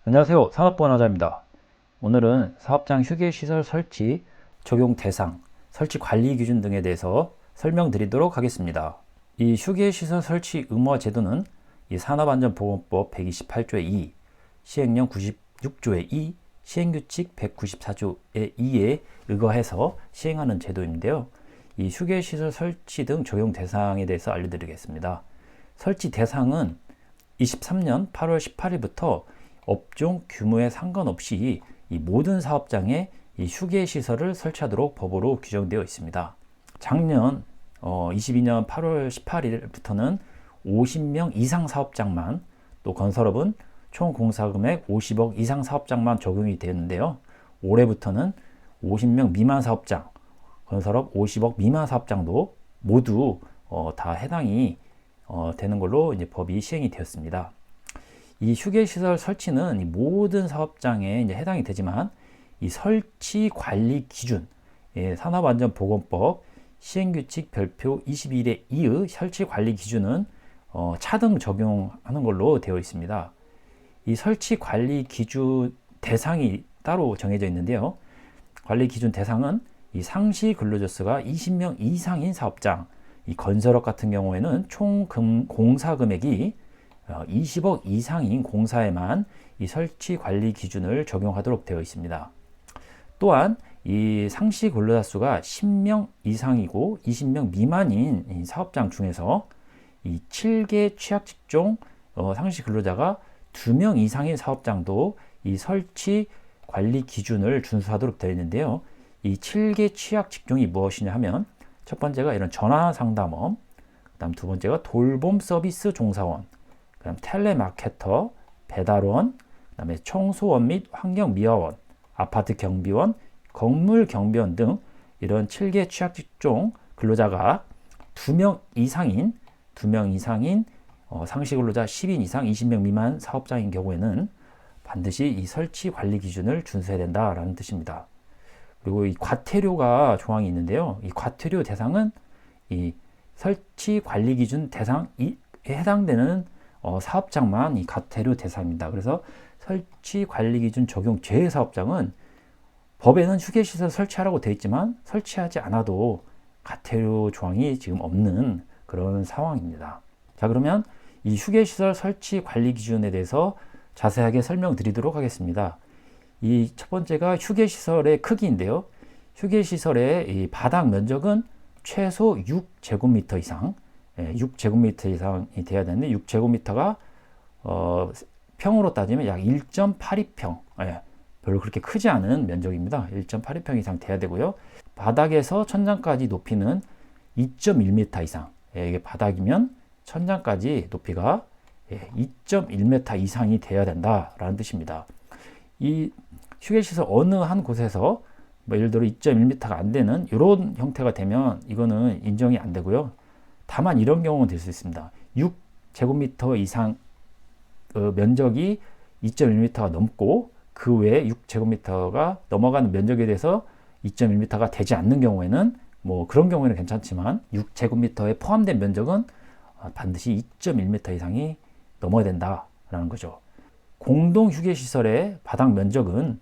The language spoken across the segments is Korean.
안녕하세요. 산업보안화자입니다. 오늘은 사업장 휴게시설 설치, 적용 대상, 설치 관리 기준 등에 대해서 설명드리도록 하겠습니다. 이 휴게시설 설치 의무화 제도는 이 산업안전보건법 128조의 2, 시행령 96조의 2, 시행규칙 194조의 2에 의거해서 시행하는 제도인데요. 이 휴게시설 설치 등 적용 대상에 대해서 알려드리겠습니다. 설치 대상은 23년 8월 18일부터 업종 규모에 상관없이 이 모든 사업장에 이 휴게시설을 설치하도록 법으로 규정되어 있습니다. 작년 22년 8월 18일부터는 50명 이상 사업장만, 또 건설업은 총 공사금액 50억 이상 사업장만 적용이 되는데요. 올해부터는 50명 미만 사업장, 건설업 50억 미만 사업장도 모두 다 해당이 되는 걸로 이제 법이 시행이 되었습니다. 이 휴게시설 설치는 이 모든 사업장에 이제 해당이 되지만 이 설치 관리 기준, 산업안전보건법 시행규칙 별표 21의 2의 설치 관리 기준은 차등 적용하는 걸로 되어 있습니다. 이 설치 관리 기준 대상이 따로 정해져 있는데요. 관리 기준 대상은 이 상시 근로자 수가 20명 이상인 사업장, 이 건설업 같은 경우에는 총 공사 금액이 20억 이상인 공사에만 이 설치 관리 기준을 적용하도록 되어 있습니다. 또한 이 상시 근로자 수가 10명 이상이고 20명 미만인 이 사업장 중에서 이 7개 취약 직종 상시 근로자가 2명 이상인 사업장도 이 설치 관리 기준을 준수하도록 되어 있는데요. 이 7개 취약 직종이 무엇이냐 하면 첫 번째가 이런 전화 상담원, 그다음 두 번째가 돌봄 서비스 종사원, 그다음 텔레마케터, 배달원, 그다음에 청소원 및 환경미화원, 아파트 경비원, 건물 경비원 등 이런 7개 취약 직종 근로자가 2명 이상인 상시 근로자 10인 이상 20명 미만 사업장인 경우에는 반드시 이 설치 관리 기준을 준수해야 된다라는 뜻입니다. 그리고 이 과태료가 조항이 있는데요. 이 과태료 대상은 이 설치 관리 기준 대상에 해당되는 사업장만 이 과태료 대상입니다. 그래서 설치 관리 기준 적용 제외 사업장은 법에는 휴게시설 설치하라고 되어 있지만 설치하지 않아도 과태료 조항이 지금 없는 그런 상황입니다. 자, 그러면 이 휴게시설 설치 관리 기준에 대해서 자세하게 설명드리도록 하겠습니다. 이 첫 번째가 휴게시설의 크기인데요. 휴게시설의 이 바닥 면적은 최소 6제곱미터 이상, 6제곱미터 이상이 돼야 되는데 6제곱미터가 평으로 따지면 약 1.82평, 별로 그렇게 크지 않은 면적입니다. 1.82평 이상 돼야 되고요. 바닥에서 천장까지 높이는 2.1m 이상, 이게 바닥이면 천장까지 높이가 2.1m 이상이 돼야 된다라는 뜻입니다. 이 휴게시설 어느 한 곳에서 예를 들어 2.1m가 안 되는 이런 형태가 되면 이거는 인정이 안 되고요. 다만 이런 경우는 될 수 있습니다. 6제곱미터 이상 면적이 2.1m가 넘고 그 외에 6제곱미터가 넘어가는 면적에 대해서 2.1m가 되지 않는 경우에는 뭐 그런 경우에는 괜찮지만 6제곱미터에 포함된 면적은 반드시 2.1m 이상이 넘어야 된다라는 거죠. 공동 휴게시설의 바닥 면적은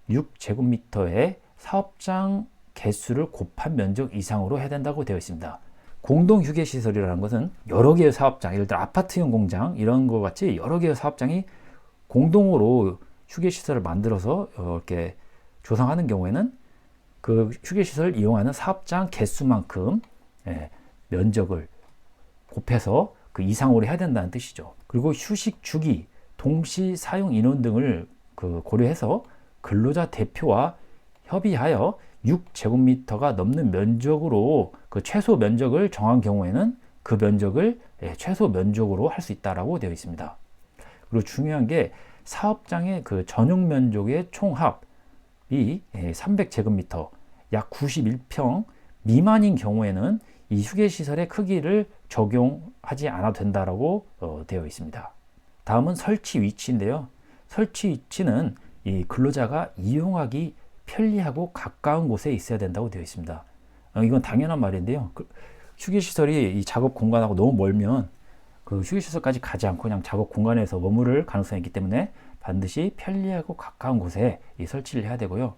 6제곱미터의 사업장 개수를 곱한 면적 이상으로 해야 된다고 되어 있습니다. 공동 휴게시설이라는 것은 여러 개의 사업장, 예를 들어 아파트형 공장 이런 것 같이 여러 개의 사업장이 공동으로 휴게시설을 만들어서 이렇게 조성하는 경우에는 그 휴게시설을 이용하는 사업장 개수만큼 면적을 곱해서 그 이상으로 해야 된다는 뜻이죠. 그리고 휴식 주기, 동시 사용 인원 등을 고려해서 근로자 대표와 협의하여 6제곱미터가 넘는 면적으로 그 최소 면적을 정한 경우에는 그 면적을 최소 면적으로 할 수 있다라고 되어 있습니다. 그리고 중요한 게 사업장의 그 전용 면적의 총합이 300제곱미터, 약 91평 미만인 경우에는 이 휴게시설의 크기를 적용하지 않아도 된다라고 되어 있습니다. 다음은 설치 위치인데요. 설치 위치는 이 근로자가 이용하기 편리하고 가까운 곳에 있어야 된다고 되어 있습니다. 이건 당연한 말인데요. 휴게시설이 이 작업 공간하고 너무 멀면 그 휴게시설까지 가지 않고 그냥 작업 공간에서 머무를 가능성이 있기 때문에 반드시 편리하고 가까운 곳에 설치를 해야 되고요.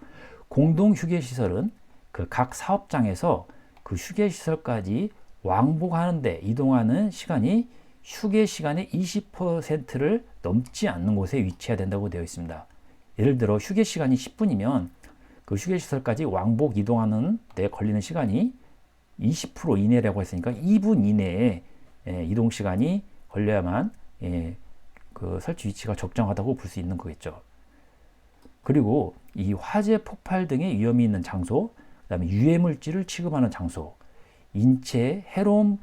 공동 휴게시설은 그 각 사업장에서 그 휴게시설까지 왕복하는데 이동하는 시간이 휴게 시간의 20%를 넘지 않는 곳에 위치해야 된다고 되어 있습니다. 예를 들어 휴게 시간이 10분이면 그 휴게시설까지 왕복 이동하는 데 걸리는 시간이 20% 이내라고 했으니까 2분 이내에 이동 시간이 걸려야만 그 설치 위치가 적정하다고 볼 수 있는 거겠죠. 그리고 이 화재 폭발 등의 위험이 있는 장소, 그다음에 유해물질을 취급하는 장소, 인체에 해로운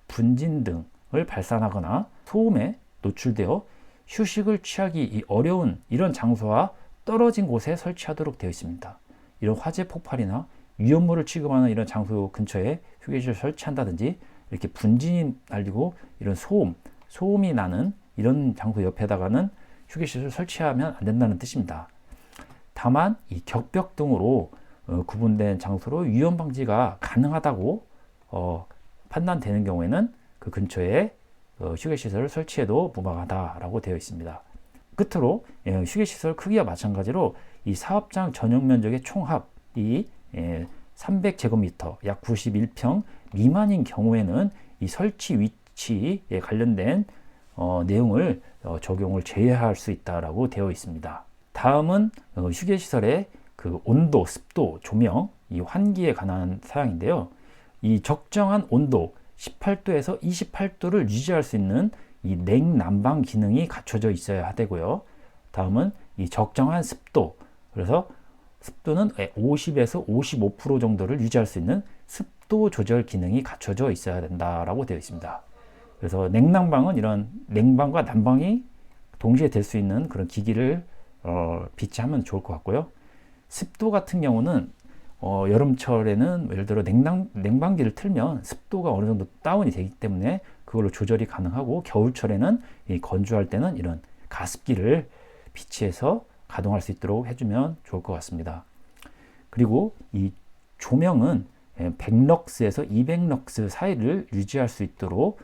분진 등을 발산하거나 소음에 노출되어 휴식을 취하기 어려운 이런 장소와 떨어진 곳에 설치하도록 되어 있습니다. 이런 화재 폭발이나 위험물을 취급하는 이런 장소 근처에 휴게시를 설치한다든지 이렇게 분진이 날리고 이런 소음이 나는 이런 장소 옆에다가는 휴게시설을 설치하면 안 된다는 뜻입니다. 다만 이 격벽 등으로 구분된 장소로 위험 방지가 가능하다고 판단되는 경우에는 그 근처에 휴게시설을 설치해도 무방하다라고 되어 있습니다. 끝으로 휴게시설 크기와 마찬가지로 이 사업장 전용 면적의 총합이 300제곱미터 약 91평 미만인 경우에는 이 설치 위치에 관련된 내용을 적용을 제외할 수 있다라고 되어 있습니다. 다음은 휴게시설의 그 온도, 습도, 조명, 이 환기에 관한 사항인데요. 이 적정한 온도 18도에서 28도를 유지할 수 있는 이 냉난방 기능이 갖춰져 있어야 되고요. 다음은 이 적정한 습도, 그래서 습도는 50에서 55% 정도를 유지할 수 있는 습도 조절 기능이 갖춰져 있어야 된다라고 되어 있습니다. 그래서 냉난방은 이런 냉방과 난방이 동시에 될 수 있는 그런 기기를 비치하면 좋을 것 같고요. 습도 같은 경우는 여름철에는 예를 들어 냉방기를 틀면 습도가 어느 정도 다운이 되기 때문에 그걸로 조절이 가능하고, 겨울철에는 건조할 때는 이런 가습기를 비치해서 가동할 수 있도록 해주면 좋을 것 같습니다. 그리고 이 조명은 100럭스에서 200럭스 사이를 유지할 수 있도록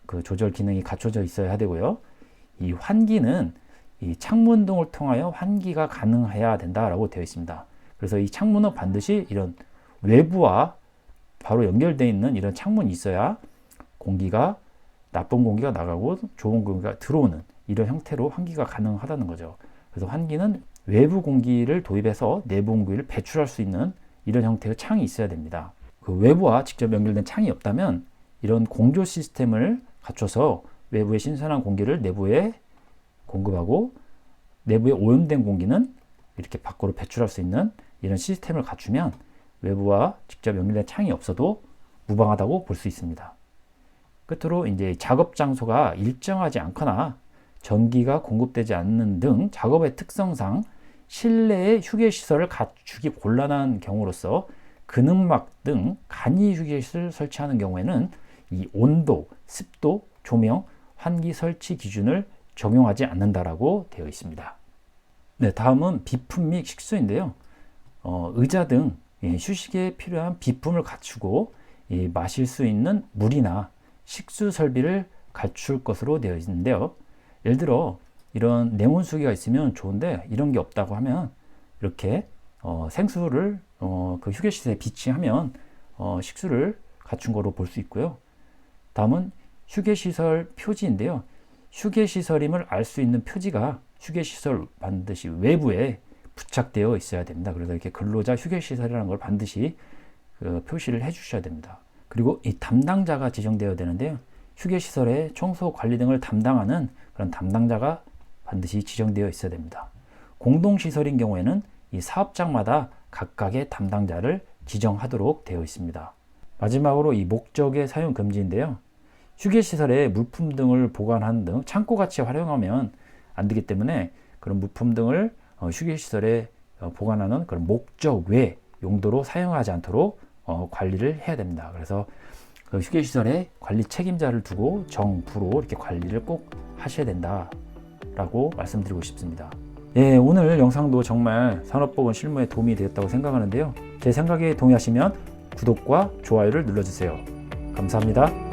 그 조절 기능이 갖춰져 있어야 되고요. 이 환기는 이 창문 등을 통하여 환기가 가능해야 된다라고 되어 있습니다. 그래서 이 창문은 반드시 이런 외부와 바로 연결되어 있는 이런 창문이 있어야 나쁜 공기가 나가고 좋은 공기가 들어오는 이런 형태로 환기가 가능하다는 거죠. 그래서 환기는 외부 공기를 도입해서 내부 공기를 배출할 수 있는 이런 형태의 창이 있어야 됩니다. 그 외부와 직접 연결된 창이 없다면 이런 공조 시스템을 갖춰서 외부의 신선한 공기를 내부에 공급하고 내부에 오염된 공기는 이렇게 밖으로 배출할 수 있는 이런 시스템을 갖추면 외부와 직접 연결된 창이 없어도 무방하다고 볼 수 있습니다. 끝으로 이제 작업 장소가 일정하지 않거나 전기가 공급되지 않는 등 작업의 특성상 실내에 휴게시설을 갖추기 곤란한 경우로서 그늘막 등 간이 휴게시설을 설치하는 경우에는 이 온도, 습도, 조명, 환기 설치 기준을 적용하지 않는다라고 되어 있습니다. 네, 다음은 비품 및 식수인데요. 의자 등 휴식에 필요한 비품을 갖추고 마실 수 있는 물이나 식수 설비를 갖출 것으로 되어 있는데요. 예를 들어 이런 냉온수기가 있으면 좋은데 이런 게 없다고 하면 이렇게 생수를 그 휴게시설에 비치하면 식수를 갖춘 거로 볼 수 있고요. 다음은 휴게시설 표지인데요. 휴게시설임을 알 수 있는 표지가 휴게시설 반드시 외부에 부착되어 있어야 됩니다. 그래서 이렇게 근로자 휴게시설이라는 걸 반드시 표시를 해 주셔야 됩니다. 그리고 이 담당자가 지정되어야 되는데요. 휴게시설의 청소 관리 등을 담당하는 그런 담당자가 반드시 지정되어 있어야 됩니다. 공동시설인 경우에는 이 사업장마다 각각의 담당자를 지정하도록 되어 있습니다. 마지막으로 이 목적의 사용 금지인데요. 휴게시설에 물품 등을 보관하는 등 창고같이 활용하면 안 되기 때문에 그런 물품 등을 휴게시설에 보관하는 그런 목적 외 용도로 사용하지 않도록 관리를 해야 됩니다. 그래서 그 휴게시설에 관리 책임자를 두고 정부로 이렇게 관리를 꼭 하셔야 된다라고 말씀드리고 싶습니다. 예, 오늘 영상도 정말 산업보건 실무에 도움이 되었다고 생각하는데요. 제 생각에 동의하시면 구독과 좋아요를 눌러주세요. 감사합니다.